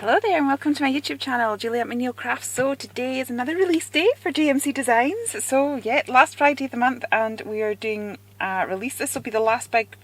Hello there and welcome to my YouTube channel, Julie at My Nail Crafts. So today is another release day for JMC Designs. So yeah, last Friday of the month and we are doing a release. This will be the last big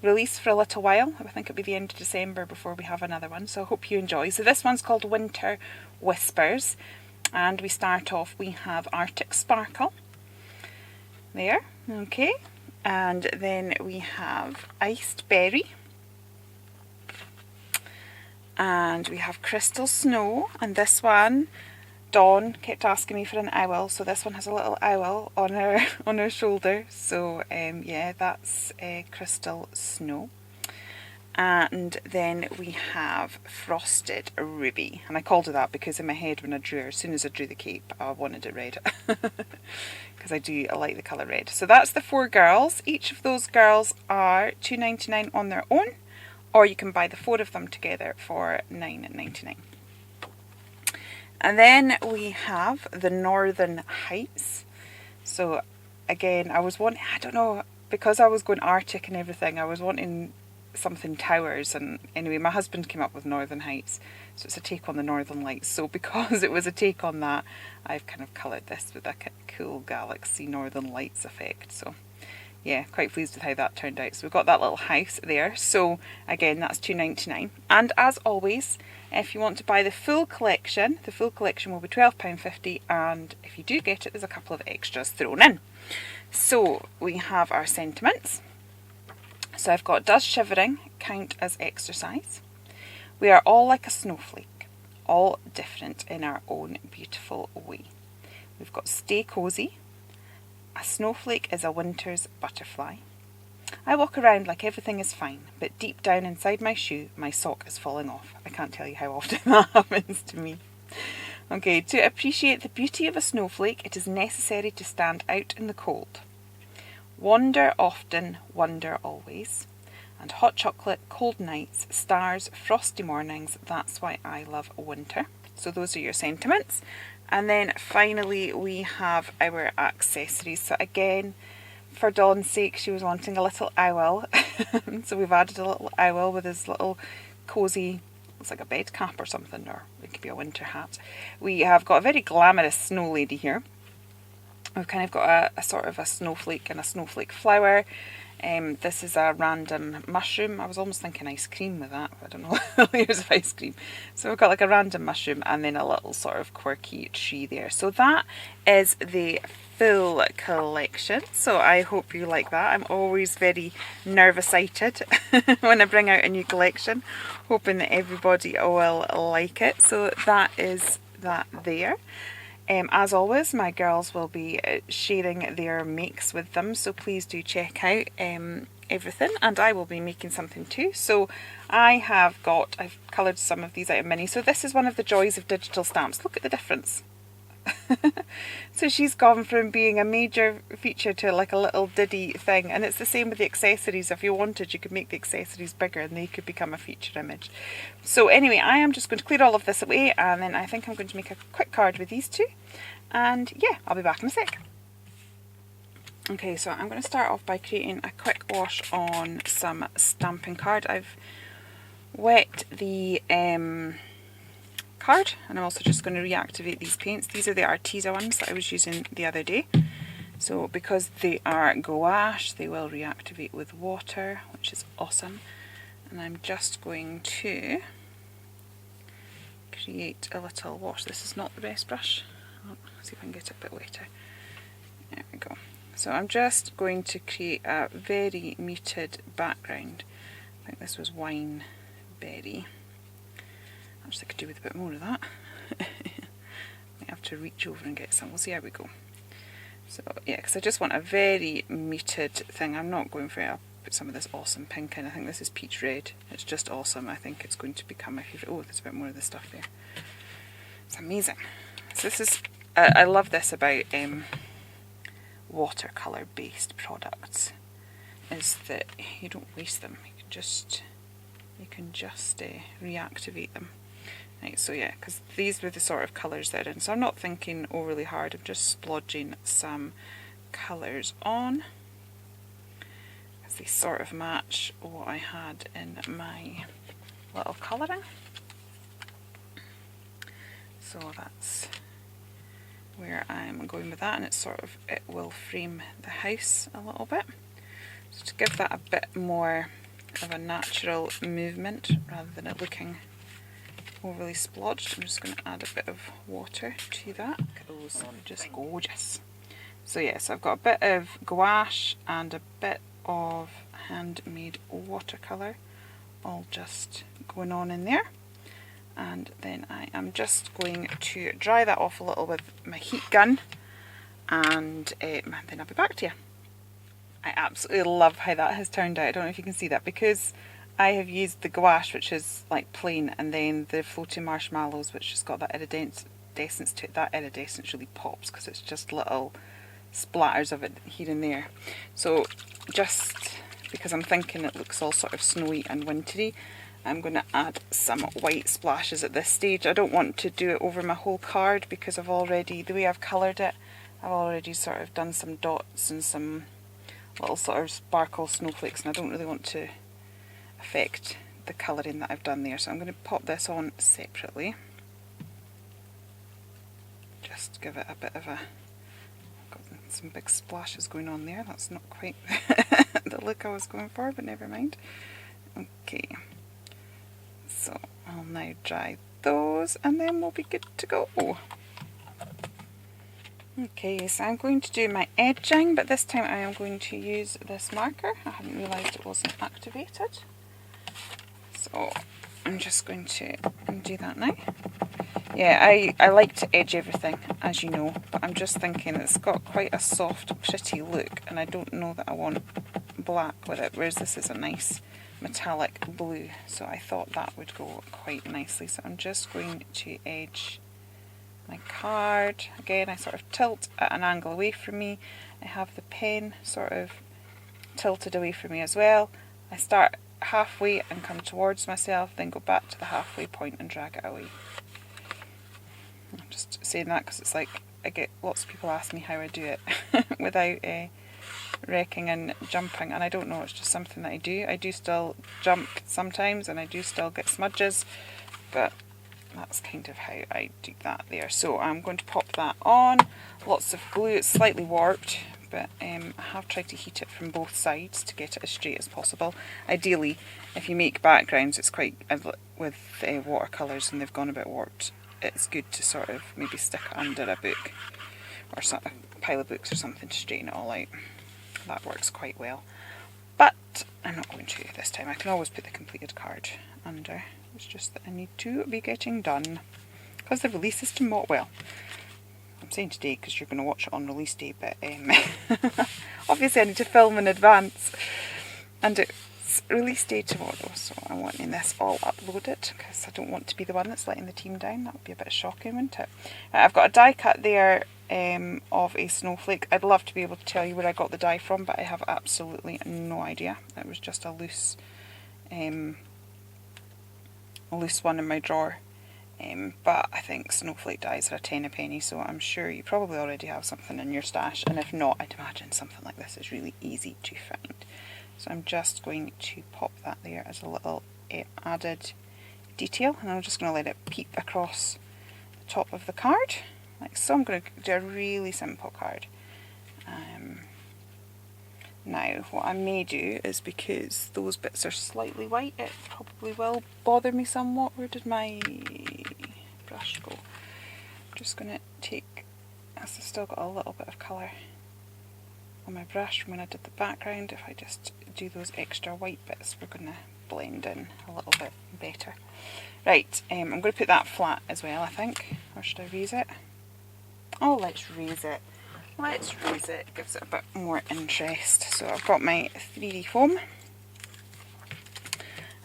release for a little while. I think it'll be the end of December before we have another one. So I hope you enjoy. So this one's called Winter Whispers. And we start off, we have Arctic Sparkle. There, okay. And then we have Iced Berry. And we have Crystal Snow, and this one, Dawn kept asking me for an owl, so this one has a little owl on her shoulder. So yeah, that's Crystal Snow. And then we have Frosted Ruby, and I called her that because in my head when I drew her, as soon as I drew the cape, I wanted it red because I like the colour red. So that's the four girls. Each of those girls are £2.99 on their own, or you can buy the four of them together for £9.99. And then we have the Northern Heights. So again, I don't know, because I was going Arctic and everything, I was wanting something towers, and anyway my husband came up with Northern Heights, so it's a take on the Northern Lights. So because it was a take on that, I've kind of coloured this with a cool galaxy Northern Lights effect. So yeah, quite pleased with how that turned out. So we've got that little house there. So again, that's £2.99. And as always, if you want to buy the full collection will be £12.50, and if you do get it, there's a couple of extras thrown in. So we have our sentiments. So I've got, does shivering count as exercise? We are all like a snowflake, all different in our own beautiful way. We've got stay cozy. A snowflake is a winter's butterfly. I walk around like everything is fine, but deep down inside my shoe, my sock is falling off. I can't tell you how often that happens to me. Okay, to appreciate the beauty of a snowflake, it is necessary to stand out in the cold. Wander often, wonder always. And hot chocolate, cold nights, stars, frosty mornings, that's why I love winter. So those are your sentiments. And then finally we have our accessories. So again, for Dawn's sake, she was wanting a little owl. So we've added a little owl with his little cosy, looks like a bed cap or something, or it could be a winter hat. We have got a very glamorous snow lady here. We've kind of got a sort of a snowflake and a snowflake flower. This is a random mushroom. I was almost thinking ice cream with that, but I don't know layers of ice cream. So we've got like a random mushroom and then a little sort of quirky tree there. So that is the full collection. So I hope you like that. I'm always very nervous-sighted when I bring out a new collection, hoping that everybody will like it. So that is that there. As always, my girls will be sharing their makes with them, so please do check out everything, and I will be making something too. So I've coloured some of these out of mini. So this is one of the joys of digital stamps. Look at the difference. So she's gone from being a major feature to like a little diddy thing, and it's the same with the accessories. If you wanted, you could make the accessories bigger and they could become a feature image. So anyway, I am just going to clear all of this away, and then I think I'm going to make a quick card with these two, and yeah, I'll be back in a sec. Okay, so I'm going to start off by creating a quick wash on some stamping card. I've wet the card, and I'm also just going to reactivate these paints. These are the Arteza ones that I was using the other day. So because they are gouache, they will reactivate with water, which is awesome. And I'm just going to create a little wash. This is not the best brush. Let's see if I can get it a bit wetter. There we go. So I'm just going to create a very muted background. I think this was wine berry. Actually, I could do with a bit more of that. Might have to reach over and get some. We'll see how we go. So yeah, because I just want a very muted thing. I'm not going for it. I'll put some of this awesome pink in. I think this is peach red. It's just awesome. I think it's going to become my favourite. Oh, there's a bit more of this stuff there. It's amazing. So this is, I love this about watercolour based products, is that you don't waste them. You can just reactivate them. Right, so yeah, because these were the sort of colours that are in, so I'm not thinking overly hard, I'm just splodging some colours on, because they sort of match what I had in my little colouring. So that's where I'm going with that, and it's sort of, it will frame the house a little bit. So to give that a bit more of a natural movement rather than it looking overly splodged, I'm just going to add a bit of water to that. Those are just gorgeous. So yes, I've got a bit of gouache and a bit of handmade watercolour all just going on in there. And then I am just going to dry that off a little with my heat gun, and then I'll be back to you. I absolutely love how that has turned out. I don't know if you can see that, because I have used the gouache, which is like plain, and then the floating marshmallows, which has got that iridescence to it. That iridescence really pops because it's just little splatters of it here and there. So just because I'm thinking it looks all sort of snowy and wintry, I'm going to add some white splashes at this stage. I don't want to do it over my whole card because I've already, the way I've coloured it, I've already sort of done some dots and some little sort of sparkle snowflakes, and I don't really want to affect the colouring that I've done there. So I'm going to pop this on separately. Just give it a bit of a, got some big splashes going on there. That's not quite the look I was going for, but never mind. Okay. So I'll now dry those and then we'll be good to go. Okay, so I'm going to do my edging, but this time I am going to use this marker. I hadn't realised it wasn't activated. So I'm just going to do that now. Yeah, I like to edge everything, as you know, but I'm just thinking it's got quite a soft, pretty look, and I don't know that I want black with it, whereas this is a nice metallic blue, so I thought that would go quite nicely. So I'm just going to edge my card. Again, I sort of tilt at an angle away from me. I have the pen sort of tilted away from me as well. I start halfway and come towards myself, then go back to the halfway point and drag it away. I'm just saying that because it's like I get lots of people ask me how I do it without wrecking and jumping, and I don't know, it's just something that I do. I do still jump sometimes and I do still get smudges, but that's kind of how I do that there. So I'm going to pop that on. Lots of glue. It's slightly warped, but I have tried to heat it from both sides to get it as straight as possible. Ideally, if you make backgrounds, it's quite, with watercolours and they've gone a bit warped, it's good to sort of maybe stick it under a book or a pile of books or something to straighten it all out. That works quite well, but I'm not going to this time. I can always put the completed card under. It's just that I need to be getting done because the release is tomorrow. Well, I'm saying today because you're going to watch it on release day, but obviously I need to film in advance, and it's release day tomorrow, so I'm wanting this all uploaded because I don't want to be the one that's letting the team down. That would be a bit shocking, wouldn't it? I've got a die cut there of a snowflake. I'd love to be able to tell you where I got the die from, but I have absolutely no idea. It was just a loose one in my drawer, but I think snowflake dies are a tenner penny, so I'm sure you probably already have something in your stash, and if not, I'd imagine something like this is really easy to find. So I'm just going to pop that there as a little added detail, and I'm just going to let it peep across the top of the card like so. I'm going to do a really simple card. Now what I may do is, because those bits are slightly white, it probably will bother me somewhat. Where did my brush go? I'm just going to take, I've still got a little bit of colour on my brush from when I did the background. If I just do those extra white bits, we're going to blend in a little bit better. Right, I'm going to put that flat as well, I think, or should I raise it? Oh, let's raise it. Let's raise it, it gives it a bit more interest. So I've got my 3D foam,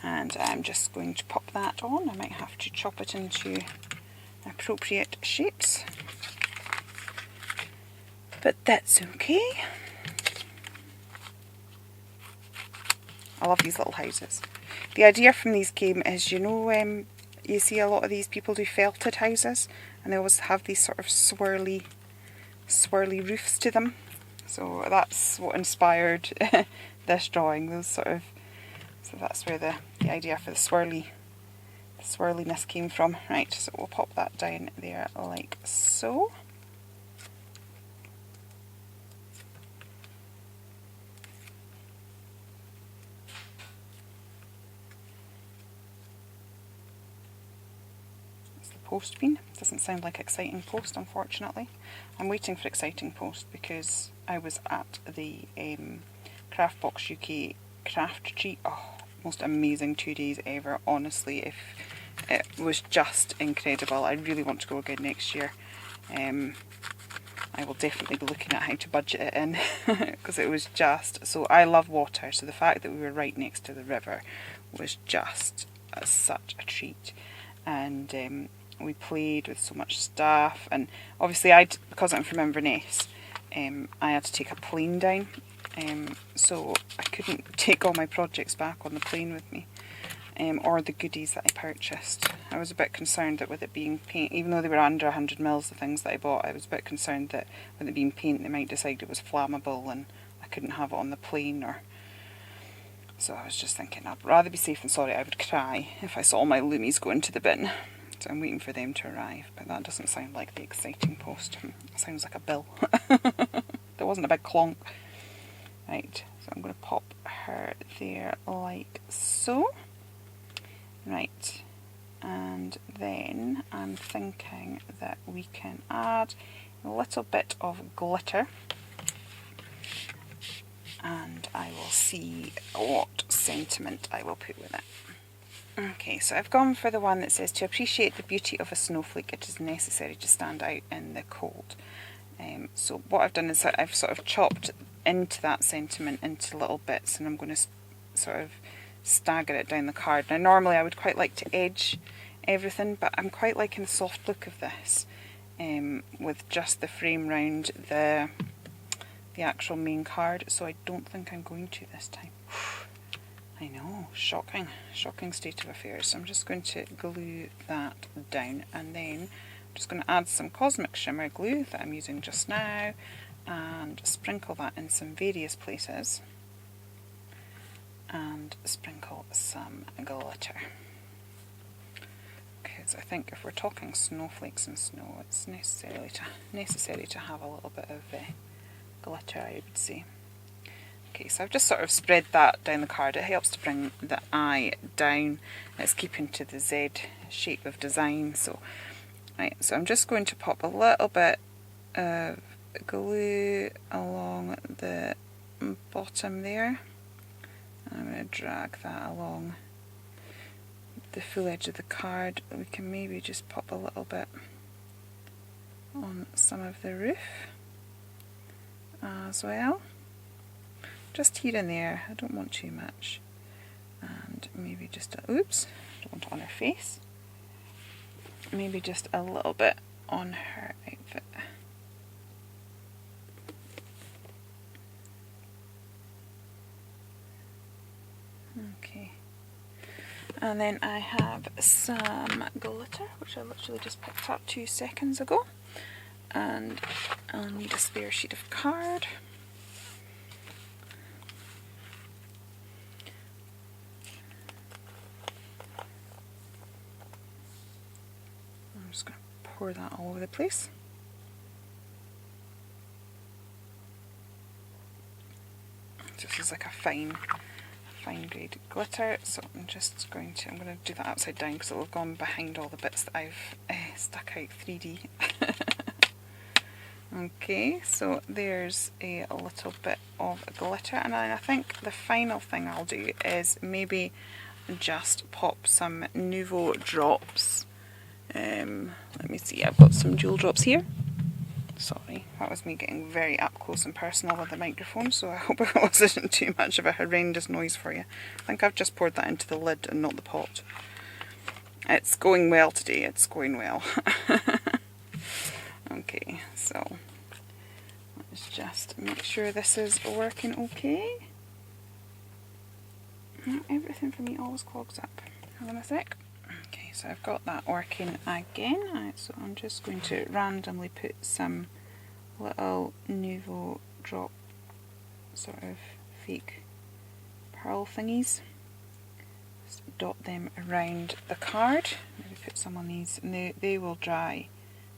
and I'm just going to pop that on. I might have to chop it into appropriate shapes, but that's okay. I love these little houses. The idea from these came is, you know, you see a lot of these people do felted houses, and they always have these sort of swirly roofs to them. So that's what inspired this drawing. Those sort of, so that's where the idea for the swirliness came from. Right, so we'll pop that down there like so. Post been. Doesn't sound like exciting post, unfortunately. I'm waiting for exciting post because I was at the Craftbox UK craft retreat. Oh, most amazing 2 days ever, honestly. If it was just incredible. I really want to go again next year. I will definitely be looking at how to budget it in because it was just so. I love water, so the fact that we were right next to the river was just such a treat. And we played with so much stuff, and obviously because I'm from Inverness, I had to take a plane down, so I couldn't take all my projects back on the plane with me, or the goodies that I purchased. I was a bit concerned that with it being paint, even though they were under 100ml, the things that I bought, I was a bit concerned that with it being paint they might decide it was flammable and I couldn't have it on the plane, or so I was just thinking I'd rather be safe than sorry. I would cry if I saw my Loomies go into the bin. So I'm waiting for them to arrive, but that doesn't sound like the exciting post. It sounds like a bill. There wasn't a big clonk. Right, so I'm going to pop her there like so. Right, and then I'm thinking that we can add a little bit of glitter, and I will see what sentiment I will put with it. Okay, so I've gone for the one that says, to appreciate the beauty of a snowflake, it is necessary to stand out in the cold. So what I've done is that I've sort of chopped into that sentiment into little bits, and I'm going to sort of stagger it down the card. Now normally I would quite like to edge everything, but I'm quite liking the soft look of this, with just the frame round the actual main card, so I don't think I'm going to this time. I know, shocking state of affairs. So I'm just going to glue that down, and then I'm just going to add some Cosmic Shimmer glue that I'm using just now and sprinkle that in some various places, and sprinkle some glitter. Because I think if we're talking snowflakes and snow, it's necessary to have a little bit of glitter, I would say. Okay, so I've just sort of spread that down the card. It helps to bring the eye down. It's keeping to the Z shape of design. So, right, so I'm just going to pop a little bit of glue along the bottom there. I'm going to drag that along the full edge of the card. We can maybe just pop a little bit on some of the roof as well. Just here and there, I don't want too much. And maybe just a, oops, don't want it on her face. Maybe just a little bit on her outfit. Okay. And then I have some glitter, which I literally just picked up 2 seconds ago. And I'll need a spare sheet of card. I'm just going to pour that all over the place. This is like a fine grade glitter, so I'm going to do that upside down because it will have gone behind all the bits that I've stuck out 3D. Okay, so there's a little bit of glitter, and then I think the final thing I'll do is maybe just pop some Nouveau drops. Let me see, I've got some jewel drops here. Sorry, that was me getting very up close and personal with the microphone, so I hope it wasn't too much of a horrendous noise for you. I think I've just poured that into the lid and not the pot. It's going well today, it's going well. Okay, so let's just make sure this is working okay. Everything for me always clogs up. Hold on a sec. Okay, so I've got that working again. Right, so I'm just going to randomly put some little Nouveau drop sort of fake pearl thingies. Just dot them around the card. Maybe put some on these, and they will dry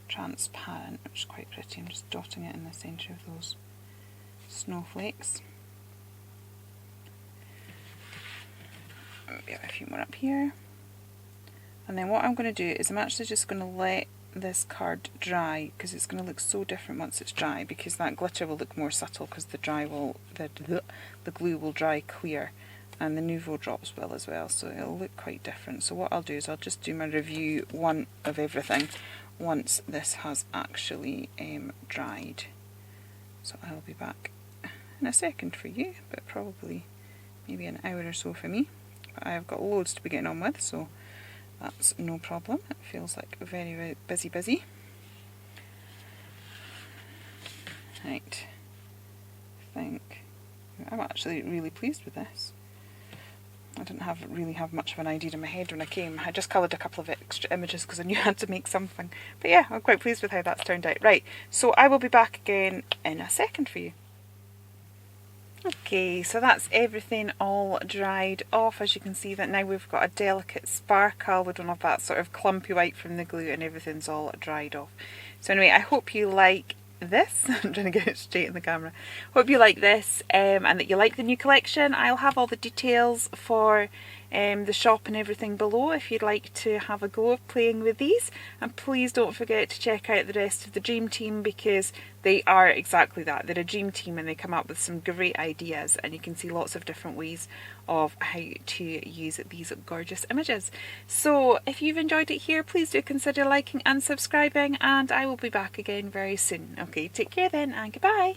transparent, which is quite pretty. I'm just dotting it in the centre of those snowflakes. We have a few more up here. And then what I'm going to do is I'm actually just going to let this card dry, because it's going to look so different once it's dry, because that glitter will look more subtle because the glue will dry clear, and the Nouveau drops will as well, so it'll look quite different. So what I'll do is I'll just do my review one of everything once this has actually dried. So I'll be back in a second for you, but probably maybe an hour or so for me. But I've got loads to be getting on with, so that's no problem. It feels like very, very busy. Right, I think I'm actually really pleased with this. I didn't really have much of an idea in my head when I came. I just coloured a couple of extra images because I knew I had to make something. But yeah, I'm quite pleased with how that's turned out. Right, so I will be back again in a second for you. Okay, so that's everything all dried off. As you can see that now we've got a delicate sparkle. We don't have that sort of clumpy white from the glue, and everything's all dried off. So anyway, I hope you like this. I'm trying to get it straight in the camera. Hope you like this and that you like the new collection. I'll have all the details for the shop and everything below if you'd like to have a go of playing with these. And please don't forget to check out the rest of the Dream Team, because they are exactly that. They're a dream team and they come up with some great ideas, and you can see lots of different ways of how to use these gorgeous images. So if you've enjoyed it here, please do consider liking and subscribing, and I will be back again very soon. Okay, take care then, and goodbye.